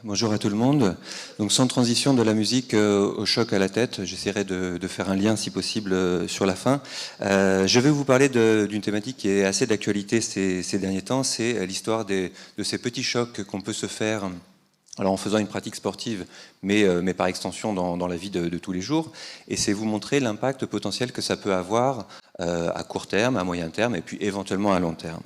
Bonjour à tout le monde. Donc sans transition de la musique au choc à la tête, j'essaierai de faire un lien si possible sur la fin. Je vais vous parler d'une thématique qui est assez d'actualité ces derniers temps, c'est l'histoire de ces petits chocs qu'on peut se faire alors en faisant une pratique sportive, mais par extension dans la vie de tous les jours. Et c'est vous montrer l'impact potentiel que ça peut avoir à court terme, à moyen terme et puis éventuellement à long terme.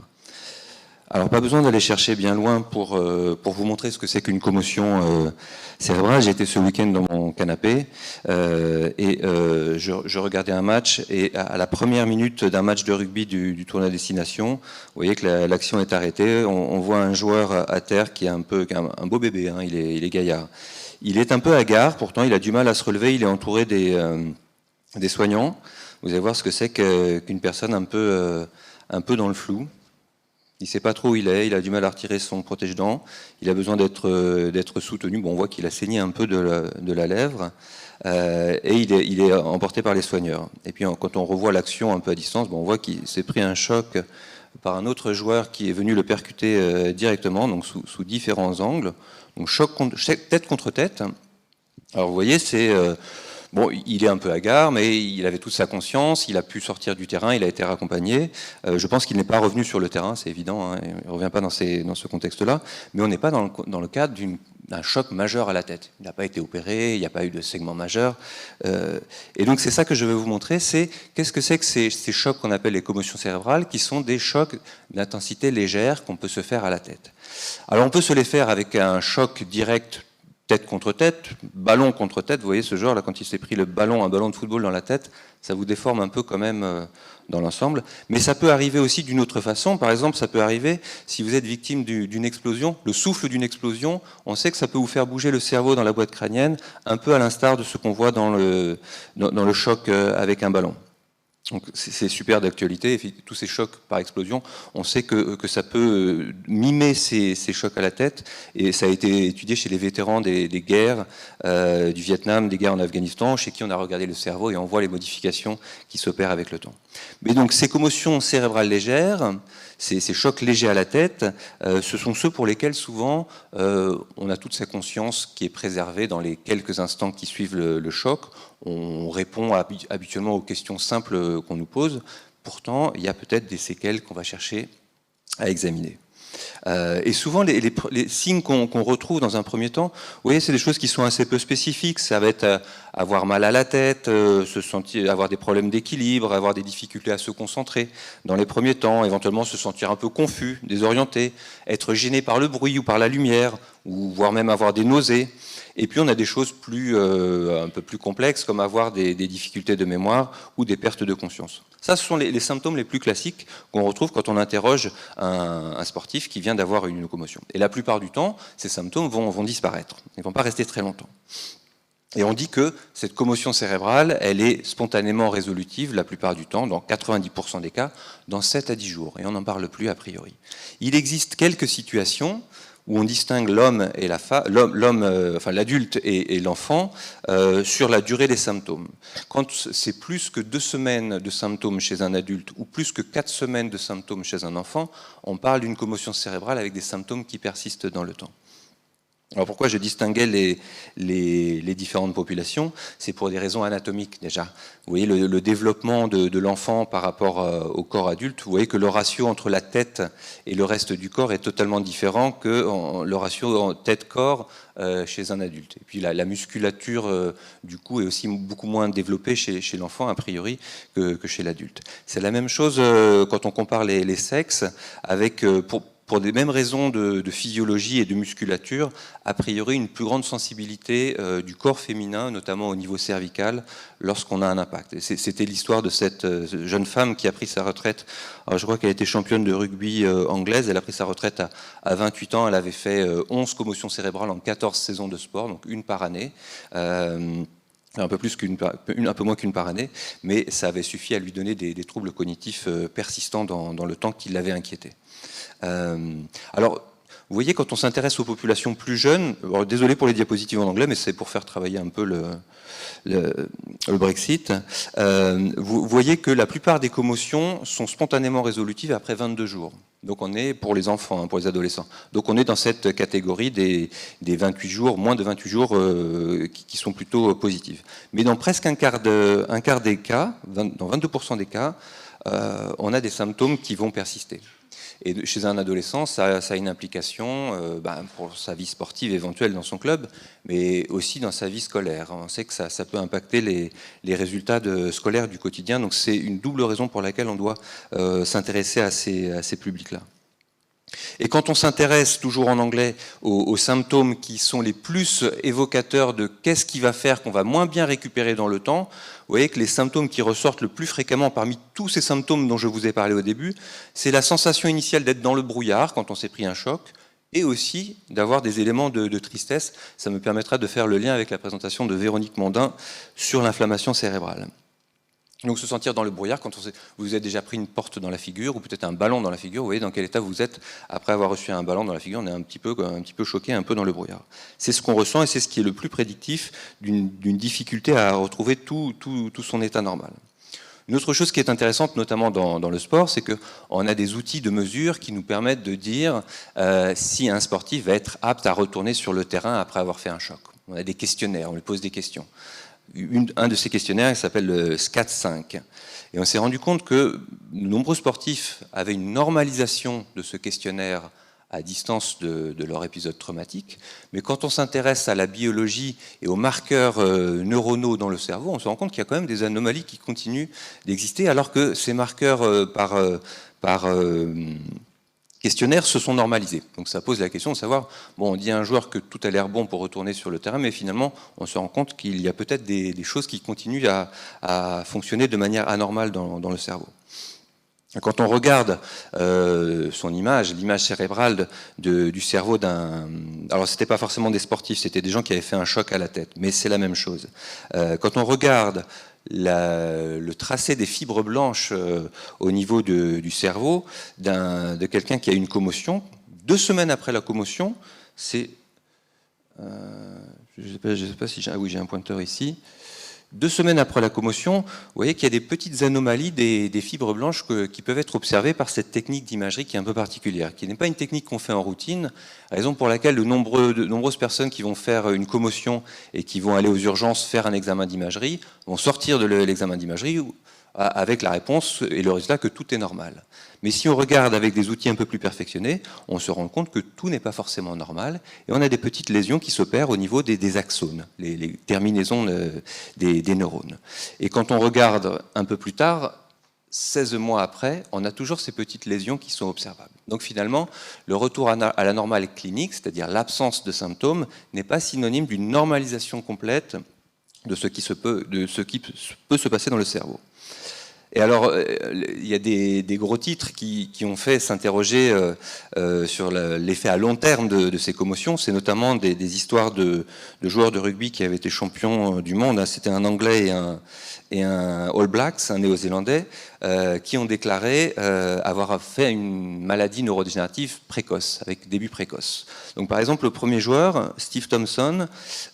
Alors pas besoin d'aller chercher bien loin pour vous montrer ce que c'est qu'une commotion cérébrale. J'étais ce week-end dans mon canapé je regardais un match et à la première minute d'un match de rugby du tournoi Destination, vous voyez que l'action est arrêtée. On voit un joueur à terre qui est un beau bébé, hein, il est gaillard. Il est un peu hagard, pourtant il a du mal à se relever, il est entouré des soignants. Vous allez voir ce que c'est qu'une personne un peu dans le flou. Il ne sait pas trop où il est, il a du mal à retirer son protège-dents, il a besoin d'être soutenu. Bon, on voit qu'il a saigné un peu de la lèvre et il est emporté par les soigneurs. Et puis quand on revoit l'action un peu à distance, bon, on voit qu'il s'est pris un choc par un autre joueur qui est venu le percuter directement, donc sous différents angles. Donc choc tête contre tête. Alors vous voyez, c'est... Bon, il est un peu hagard, mais il avait toute sa conscience, il a pu sortir du terrain, il a été raccompagné. Je pense qu'il n'est pas revenu sur le terrain, c'est évident, hein, il ne revient pas dans ce contexte-là, mais on n'est pas dans le cadre d'un choc majeur à la tête. Il n'a pas été opéré, il n'y a pas eu de segment majeur. Et donc c'est ça que je vais vous montrer, c'est qu'est-ce que c'est que ces chocs qu'on appelle les commotions cérébrales, qui sont des chocs d'intensité légère qu'on peut se faire à la tête. Alors on peut se les faire avec un choc direct tête contre tête, ballon contre tête. Vous voyez ce joueur là, quand il s'est pris un ballon de football dans la tête, ça vous déforme un peu quand même dans l'ensemble. Mais ça peut arriver aussi d'une autre façon. Par exemple, ça peut arriver si vous êtes victime d'une explosion, le souffle d'une explosion, on sait que ça peut vous faire bouger le cerveau dans la boîte crânienne, un peu à l'instar de ce qu'on voit dans le choc avec un ballon. Donc c'est super d'actualité, tous ces chocs par explosion, on sait que ça peut mimer ces chocs à la tête, et ça a été étudié chez les vétérans des guerres du Vietnam, des guerres en Afghanistan, chez qui on a regardé le cerveau et on voit les modifications qui s'opèrent avec le temps. Mais donc ces commotions cérébrales légères, ces chocs légers à la tête, ce sont ceux pour lesquels souvent on a toute sa conscience qui est préservée dans les quelques instants qui suivent le choc. On répond habituellement aux questions simples qu'on nous pose. Pourtant, il y a peut-être des séquelles qu'on va chercher à examiner. Et souvent, les signes qu'on retrouve dans un premier temps, vous voyez, c'est des choses qui sont assez peu spécifiques. Ça va être avoir mal à la tête, avoir des problèmes d'équilibre, avoir des difficultés à se concentrer dans les premiers temps, éventuellement se sentir un peu confus, désorienté, être gêné par le bruit ou par la lumière, ou voire même avoir des nausées. Et puis on a des choses un peu plus complexes, comme avoir des difficultés de mémoire ou des pertes de conscience. Ça, ce sont les symptômes les plus classiques qu'on retrouve quand on interroge un sportif qui vient d'avoir une commotion. Et la plupart du temps, ces symptômes vont disparaître. Ils ne vont pas rester très longtemps. Et on dit que cette commotion cérébrale, elle est spontanément résolutive la plupart du temps, dans 90% des cas, dans 7 à 10 jours. Et on n'en parle plus a priori. Il existe quelques situations où on distingue l'homme et l'adulte et l'enfant sur la durée des symptômes. Quand c'est plus que 2 semaines de symptômes chez un adulte ou plus que 4 semaines de symptômes chez un enfant, on parle d'une commotion cérébrale avec des symptômes qui persistent dans le temps. Alors pourquoi je distinguais les différentes populations? C'est pour des raisons anatomiques déjà. Vous voyez le développement de l'enfant par rapport au corps adulte, vous voyez que le ratio entre la tête et le reste du corps est totalement différent que le ratio tête-corps chez un adulte. Et puis la musculature du cou est aussi beaucoup moins développée chez l'enfant a priori que chez l'adulte. C'est la même chose quand on compare les sexes avec... pour des mêmes raisons de physiologie et de musculature, a priori une plus grande sensibilité du corps féminin, notamment au niveau cervical, lorsqu'on a un impact. C'était l'histoire de cette jeune femme qui a pris sa retraite. Alors, je crois qu'elle était championne de rugby anglaise, elle a pris sa retraite à 28 ans, elle avait fait 11 commotions cérébrales en 14 saisons de sport, donc une par année. Un peu moins qu'une par année, mais ça avait suffi à lui donner des troubles cognitifs persistants dans le temps qui l'avait inquiété. Alors, Vous voyez, quand on s'intéresse aux populations plus jeunes, alors, désolé pour les diapositives en anglais, mais c'est pour faire travailler un peu le Brexit, vous voyez que la plupart des commotions sont spontanément résolutives après 22 jours. Donc on est pour les enfants, hein, pour les adolescents. Donc on est dans cette catégorie des 28 jours, moins de 28 jours qui sont plutôt positifs. Mais dans presque un quart des cas, dans 22% des cas, on a des symptômes qui vont persister. Et chez un adolescent, ça a une implication pour sa vie sportive éventuelle dans son club, mais aussi dans sa vie scolaire. On sait que ça peut impacter les résultats scolaires du quotidien, donc c'est une double raison pour laquelle on doit s'intéresser à ces publics-là. Et quand on s'intéresse, toujours en anglais, aux symptômes qui sont les plus évocateurs de qu'est-ce qui va faire qu'on va moins bien récupérer dans le temps, vous voyez que les symptômes qui ressortent le plus fréquemment parmi tous ces symptômes dont je vous ai parlé au début, c'est la sensation initiale d'être dans le brouillard quand on s'est pris un choc, et aussi d'avoir des éléments de tristesse. Ça me permettra de faire le lien avec la présentation de Véronique Mondin sur l'inflammation cérébrale. Donc se sentir dans le brouillard quand vous vous êtes déjà pris une porte dans la figure ou peut-être un ballon dans la figure, vous voyez dans quel état vous êtes après avoir reçu un ballon dans la figure, on est un petit peu choqué, un peu dans le brouillard. C'est ce qu'on ressent et c'est ce qui est le plus prédictif d'une difficulté à retrouver tout son état normal. Une autre chose qui est intéressante, notamment dans le sport, c'est qu'on a des outils de mesure qui nous permettent de dire si un sportif va être apte à retourner sur le terrain après avoir fait un choc. On a des questionnaires, on lui pose des questions. Un de ces questionnaires s'appelle le SCAT5. Et on s'est rendu compte que de nombreux sportifs avaient une normalisation de ce questionnaire à distance de leur épisode traumatique. Mais quand on s'intéresse à la biologie et aux marqueurs neuronaux dans le cerveau, on se rend compte qu'il y a quand même des anomalies qui continuent d'exister, alors que ces marqueurs par questionnaires se sont normalisés. Donc ça pose la question de savoir, bon, on dit à un joueur que tout a l'air bon pour retourner sur le terrain, mais finalement, on se rend compte qu'il y a peut-être des choses qui continuent à fonctionner de manière anormale dans le cerveau. Quand on regarde son image, l'image cérébrale du cerveau d'un... Alors, c'était pas forcément des sportifs, c'était des gens qui avaient fait un choc à la tête, mais c'est la même chose. Quand on regarde le tracé des fibres blanches au niveau du cerveau de quelqu'un qui a une commotion, 2 semaines après la commotion, c'est... je sais pas si j'ai... Ah oui, j'ai un pointeur ici. 2 semaines après la commotion, vous voyez qu'il y a des petites anomalies des fibres blanches qui peuvent être observées par cette technique d'imagerie qui est un peu particulière, qui n'est pas une technique qu'on fait en routine, raison pour laquelle de nombreuses personnes qui vont faire une commotion et qui vont aller aux urgences faire un examen d'imagerie vont sortir de l'examen d'imagerie avec la réponse et le résultat que tout est normal. Mais si on regarde avec des outils un peu plus perfectionnés, on se rend compte que tout n'est pas forcément normal et on a des petites lésions qui s'opèrent au niveau des axones, les terminaisons des neurones. Et quand on regarde un peu plus tard, 16 mois après, on a toujours ces petites lésions qui sont observables. Donc finalement, le retour à la normale clinique, c'est-à-dire l'absence de symptômes, n'est pas synonyme d'une normalisation complète de ce qui peut se passer dans le cerveau. Et alors, il y a des gros titres qui ont fait s'interroger sur l'effet à long terme de ces commotions. C'est notamment des histoires de joueurs de rugby qui avaient été champions du monde. C'était un Anglais et un All Blacks, un Néo-Zélandais, qui ont déclaré avoir fait une maladie neurodégénérative précoce, avec début précoce. Donc par exemple, le premier joueur, Steve Thompson,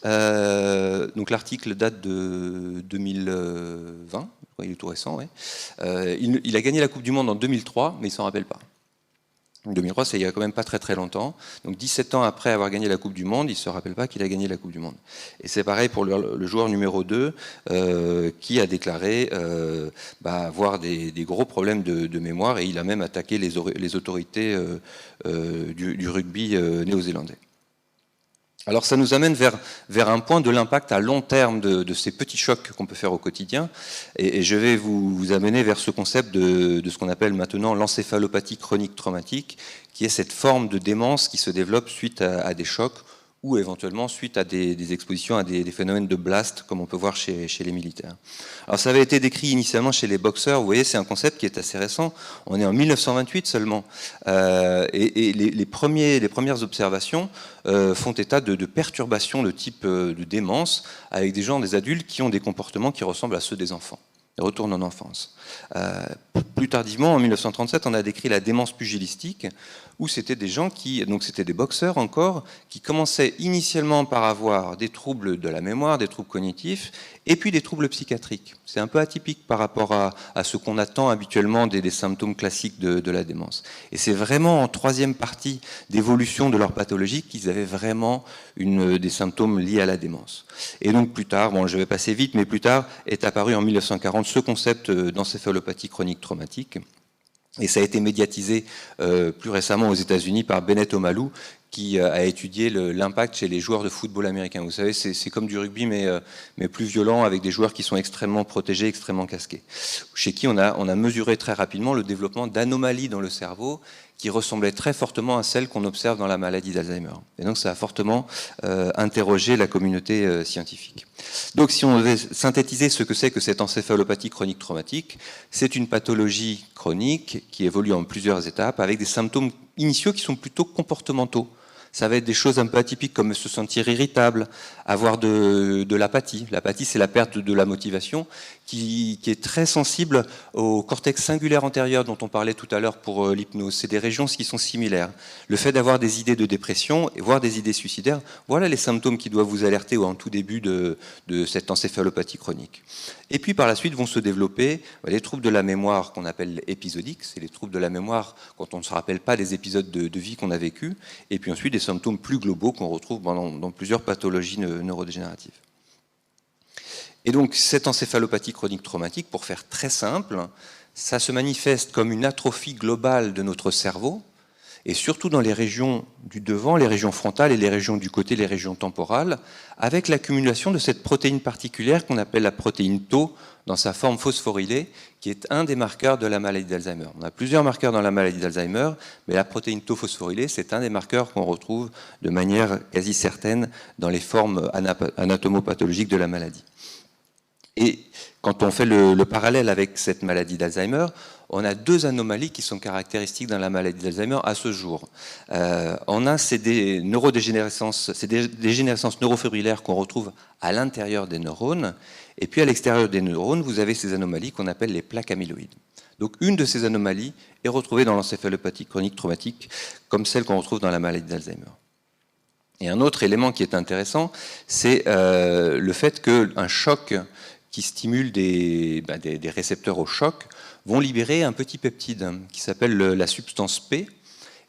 donc l'article date de 2020, il est tout récent, ouais. Il a gagné la Coupe du Monde en 2003, mais il ne s'en rappelle pas. En 2003, c'est il y a quand même pas très très longtemps. Donc 17 ans après avoir gagné la Coupe du Monde, il ne se rappelle pas qu'il a gagné la Coupe du Monde. Et c'est pareil pour le joueur numéro 2 qui a déclaré avoir des gros problèmes de mémoire et il a même attaqué les autorités du rugby néo-zélandais. Alors ça nous amène vers un point de l'impact à long terme de ces petits chocs qu'on peut faire au quotidien. Et je vais vous amener vers ce concept de ce qu'on appelle maintenant l'encéphalopathie chronique traumatique, qui est cette forme de démence qui se développe suite à des chocs ou éventuellement suite à des expositions à des phénomènes de blast, comme on peut voir chez les militaires. Alors ça avait été décrit initialement chez les boxeurs, vous voyez, c'est un concept qui est assez récent, on est en 1928 seulement, et les premières observations font état de perturbations de type de démence, avec des adultes qui ont des comportements qui ressemblent à ceux des enfants. Ils retournent en enfance. Plus tardivement, en 1937, on a décrit la démence pugilistique, où c'était des gens donc c'était des boxeurs encore, qui commençaient initialement par avoir des troubles de la mémoire, des troubles cognitifs, et puis des troubles psychiatriques. C'est un peu atypique par rapport à ce qu'on attend habituellement des symptômes classiques de la démence. Et c'est vraiment en troisième partie d'évolution de leur pathologie qu'ils avaient vraiment des symptômes liés à la démence. Et donc plus tard, bon, je vais passer vite, mais plus tard est apparu en 1940 ce concept d'encéphalopathie chronique traumatique. Et ça a été médiatisé plus récemment aux États-Unis par Bennett Omalu, qui a étudié l'impact chez les joueurs de football américains. Vous savez, c'est comme du rugby, mais plus violent, avec des joueurs qui sont extrêmement protégés, extrêmement casqués. Chez qui on a mesuré très rapidement le développement d'anomalies dans le cerveau qui ressemblaient très fortement à celles qu'on observe dans la maladie d'Alzheimer. Et donc ça a fortement interrogé la communauté scientifique. Donc si on devait synthétiser ce que c'est que cette encéphalopathie chronique traumatique, c'est une pathologie chronique qui évolue en plusieurs étapes avec des symptômes initiaux qui sont plutôt comportementaux. Ça va être des choses un peu atypiques comme se sentir irritable, avoir de l'apathie. L'apathie, c'est la perte de la motivation qui est très sensible au cortex singulaire antérieur dont on parlait tout à l'heure pour l'hypnose. C'est des régions qui sont similaires. Le fait d'avoir des idées de dépression, voire des idées suicidaires, voilà les symptômes qui doivent vous alerter en tout début de cette encéphalopathie chronique. Et puis par la suite vont se développer les troubles de la mémoire qu'on appelle épisodiques. C'est les troubles de la mémoire quand on ne se rappelle pas des épisodes de vie qu'on a vécus. Et puis ensuite des symptômes plus globaux qu'on retrouve dans plusieurs pathologies neurodégénératives. Et donc cette encéphalopathie chronique traumatique, pour faire très simple, ça se manifeste comme une atrophie globale de notre cerveau, et surtout dans les régions du devant, les régions frontales et les régions du côté, les régions temporales, avec l'accumulation de cette protéine particulière qu'on appelle la protéine Tau, dans sa forme phosphorylée, qui est un des marqueurs de la maladie d'Alzheimer. On a plusieurs marqueurs dans la maladie d'Alzheimer, mais la protéine Tau phosphorylée, c'est un des marqueurs qu'on retrouve de manière quasi certaine dans les formes anatomopathologiques de la maladie. Et quand on fait le parallèle avec cette maladie d'Alzheimer, on a deux anomalies qui sont caractéristiques dans la maladie d'Alzheimer à ce jour. On a des neurodégénérescences, c'est des dégénérescences neurofibrillaires qu'on retrouve à l'intérieur des neurones, et puis à l'extérieur des neurones, vous avez ces anomalies qu'on appelle les plaques amyloïdes. Donc une de ces anomalies est retrouvée dans l'encéphalopathie chronique traumatique, comme celle qu'on retrouve dans la maladie d'Alzheimer. Et un autre élément qui est intéressant, c'est le fait qu'un choc qui stimule des récepteurs au choc vont libérer un petit peptide qui s'appelle la substance P.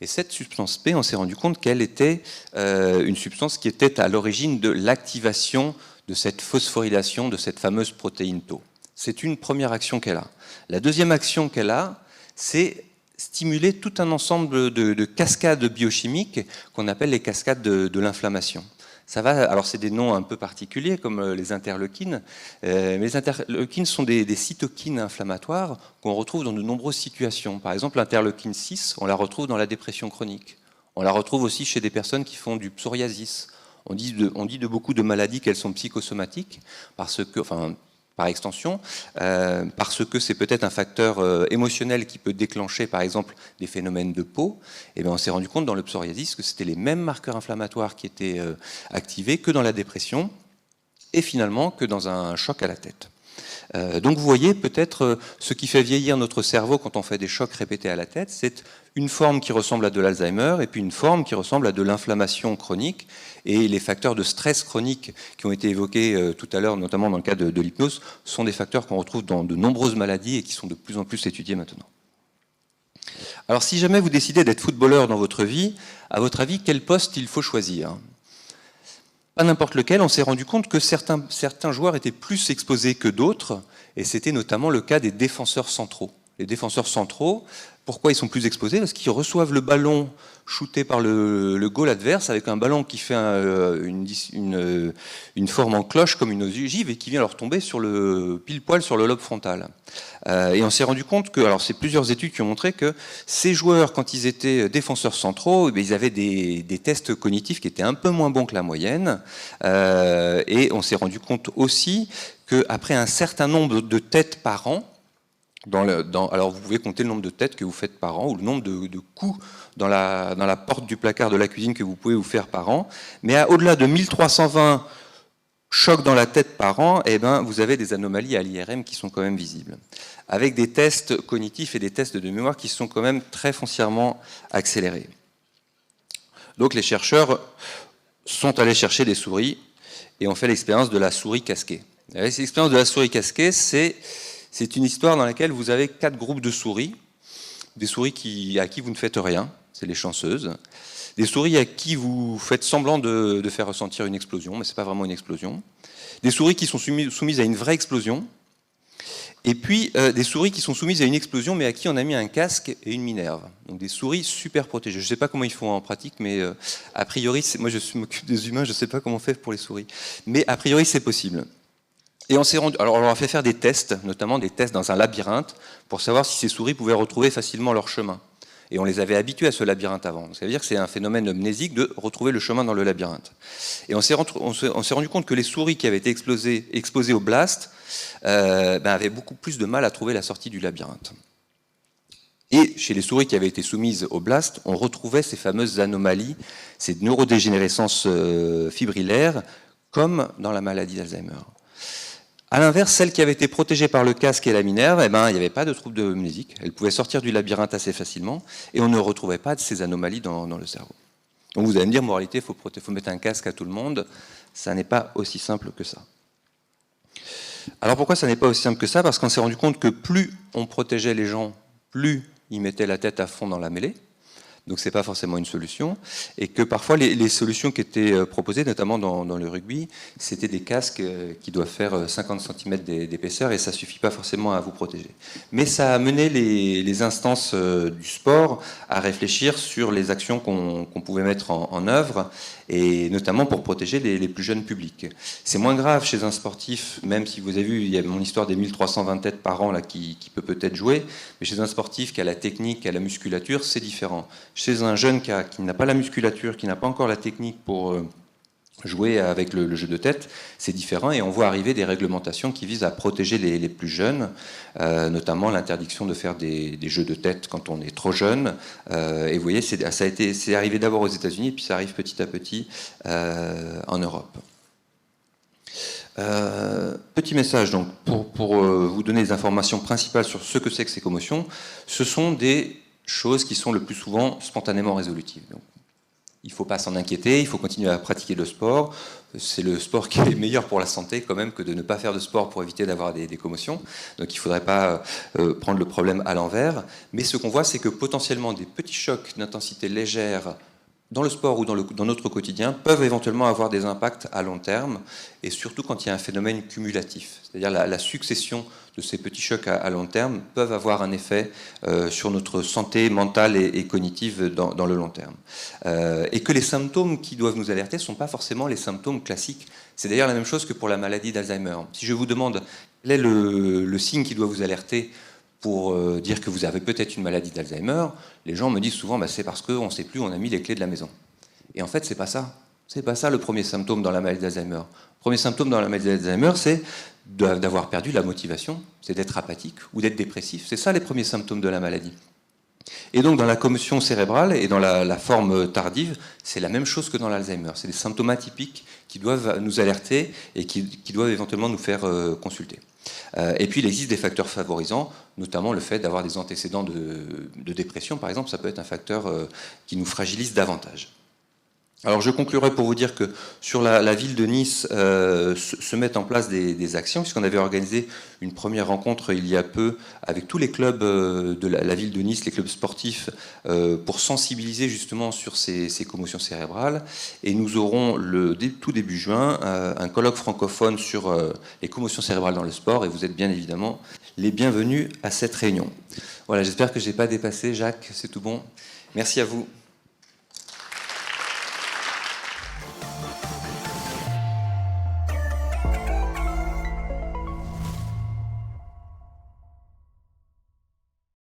Et cette substance P, on s'est rendu compte qu'elle était une substance qui était à l'origine de l'activation de cette phosphorylation de cette fameuse protéine Tau. C'est une première action qu'elle a. La deuxième action qu'elle a, c'est stimuler tout un ensemble de cascades biochimiques qu'on appelle les cascades de l'inflammation. Ça va, alors c'est des noms un peu particuliers comme les interleukines, mais les interleukines sont des cytokines inflammatoires qu'on retrouve dans de nombreuses situations. Par exemple, l'interleukine 6, on la retrouve dans la dépression chronique. On la retrouve aussi chez des personnes qui font du psoriasis. On dit de beaucoup de maladies qu'elles sont psychosomatiques, parce que, enfin, par extension, parce que c'est peut-être un facteur émotionnel qui peut déclencher, par exemple, des phénomènes de peau. Et bien, on s'est rendu compte dans le psoriasis que c'était les mêmes marqueurs inflammatoires qui étaient activés que dans la dépression, et finalement que dans un choc à la tête. Donc vous voyez peut-être ce qui fait vieillir notre cerveau quand on fait des chocs répétés à la tête, c'est une forme qui ressemble à de l'Alzheimer et puis une forme qui ressemble à de l'inflammation chronique. Et les facteurs de stress chronique qui ont été évoqués tout à l'heure, notamment dans le cas de l'hypnose, sont des facteurs qu'on retrouve dans de nombreuses maladies et qui sont de plus en plus étudiés maintenant. Alors si jamais vous décidez d'être footballeur dans votre vie, à votre avis, quel poste il faut choisir ? Pas n'importe lequel, on s'est rendu compte que certains joueurs étaient plus exposés que d'autres, et c'était notamment le cas des défenseurs centraux. Les défenseurs centraux, pourquoi ils sont plus exposés ? Parce qu'ils reçoivent le ballon shooté par le goal adverse avec un ballon qui fait une forme en cloche comme une ogive et qui vient leur tomber pile poil sur le lobe frontal. Et on s'est rendu compte que, alors c'est plusieurs études qui ont montré que ces joueurs, quand ils étaient défenseurs centraux, ils avaient des tests cognitifs qui étaient un peu moins bons que la moyenne. Et on s'est rendu compte aussi qu'après un certain nombre de têtes par an, alors vous pouvez compter le nombre de têtes que vous faites par an ou le nombre de coups dans la porte du placard de la cuisine que vous pouvez vous faire par an, mais au-delà de 1320 choc dans la tête par an, eh ben, vous avez des anomalies à l'IRM qui sont quand même visibles, avec des tests cognitifs et des tests de mémoire qui sont quand même très foncièrement accélérés. Donc les chercheurs sont allés chercher des souris et ont fait l'expérience de la souris casquée. L'expérience de la souris casquée, c'est une histoire dans laquelle vous avez 4 groupes de souris, des souris à qui vous ne faites rien, c'est les chanceuses, des souris à qui vous faites semblant de faire ressentir une explosion, mais ce n'est pas vraiment une explosion, des souris qui sont soumises à une vraie explosion, et puis des souris qui sont soumises à une explosion, mais à qui on a mis un casque et une minerve. Donc des souris super protégées. Je ne sais pas comment ils font en pratique, mais a priori, moi je m'occupe des humains, je ne sais pas comment on fait pour les souris. Mais a priori, c'est possible. Et alors on leur a fait faire des tests, notamment des tests dans un labyrinthe, pour savoir si ces souris pouvaient retrouver facilement leur chemin. Et on les avait habitués à ce labyrinthe avant. Ça veut dire que c'est un phénomène mnésique de retrouver le chemin dans le labyrinthe. Et on s'est rendu compte que les souris qui avaient été exposées au blast avaient beaucoup plus de mal à trouver la sortie du labyrinthe. Et chez les souris qui avaient été soumises au blast, on retrouvait ces fameuses anomalies, ces neurodégénérescences fibrillaires, comme dans la maladie d'Alzheimer. A l'inverse, celles qui avaient été protégées par le casque et la minerve, il n'y avait pas de trouble de mnésique. Elles pouvaient sortir du labyrinthe assez facilement et on ne retrouvait pas de ces anomalies dans le cerveau. Donc vous allez me dire, moralité, il faut mettre un casque à tout le monde. Ça n'est pas aussi simple que ça. Alors pourquoi ça n'est pas aussi simple que ça? Parce qu'on s'est rendu compte que plus on protégeait les gens, plus ils mettaient la tête à fond dans la mêlée. Donc ce n'est pas forcément une solution, et que parfois les solutions qui étaient proposées, notamment dans le rugby, c'était des casques qui doivent faire 50 cm d'épaisseur, et ça ne suffit pas forcément à vous protéger. Mais ça a amené les instances du sport à réfléchir sur les actions qu'on pouvait mettre en œuvre, et notamment pour protéger les plus jeunes publics. C'est moins grave chez un sportif, même si vous avez vu, il y a mon histoire des 1320 têtes par an là, qui peut peut-être jouer, mais chez un sportif qui a la technique, qui a la musculature, c'est différent. Chez un jeune qui n'a pas la musculature, qui n'a pas encore la technique pour jouer avec le jeu de tête, c'est différent, et on voit arriver des réglementations qui visent à protéger les plus jeunes, notamment l'interdiction de faire des jeux de tête quand on est trop jeune. Et vous voyez, c'est arrivé d'abord aux États-Unis, puis ça arrive petit à petit en Europe. Petit message donc pour vous donner les informations principales sur ce que c'est que ces commotions. Ce sont des choses qui sont le plus souvent spontanément résolutives. Donc, il ne faut pas s'en inquiéter, il faut continuer à pratiquer le sport. C'est le sport qui est meilleur pour la santé quand même que de ne pas faire de sport pour éviter d'avoir des commotions. Donc il ne faudrait pas prendre le problème à l'envers. Mais ce qu'on voit, c'est que potentiellement des petits chocs d'intensité légère dans le sport ou dans notre quotidien peuvent éventuellement avoir des impacts à long terme, et surtout quand il y a un phénomène cumulatif. C'est-à-dire la succession de ces petits chocs à long terme peuvent avoir un effet sur notre santé mentale et cognitive dans le long terme. Et que les symptômes qui doivent nous alerter ne sont pas forcément les symptômes classiques. C'est d'ailleurs la même chose que pour la maladie d'Alzheimer. Si je vous demande quel est le signe qui doit vous alerter pour dire que vous avez peut-être une maladie d'Alzheimer, les gens me disent souvent c'est parce qu'on ne sait plus, on a mis les clés de la maison. Et en fait, c'est pas ça. C'est pas ça le premier symptôme dans la maladie d'Alzheimer. Le premier symptôme dans la maladie d'Alzheimer, c'est d'avoir perdu la motivation, c'est d'être apathique ou d'être dépressif. C'est ça les premiers symptômes de la maladie. Et donc dans la commotion cérébrale et dans la forme tardive, c'est la même chose que dans l'Alzheimer. C'est des symptômes atypiques qui doivent nous alerter et qui doivent éventuellement nous faire consulter. Et puis il existe des facteurs favorisants, notamment le fait d'avoir des antécédents de dépression, par exemple, ça peut être un facteur qui nous fragilise davantage. Alors je conclurai pour vous dire que sur la ville de Nice se mettent en place des actions, puisqu'on avait organisé une première rencontre il y a peu avec tous les clubs de la ville de Nice, les clubs sportifs, pour sensibiliser justement sur ces commotions cérébrales. Et nous aurons tout début juin un colloque francophone sur les commotions cérébrales dans le sport, et vous êtes bien évidemment les bienvenus à cette réunion. Voilà, j'espère que je n'ai pas dépassé. Jacques, c'est tout bon. Merci à vous.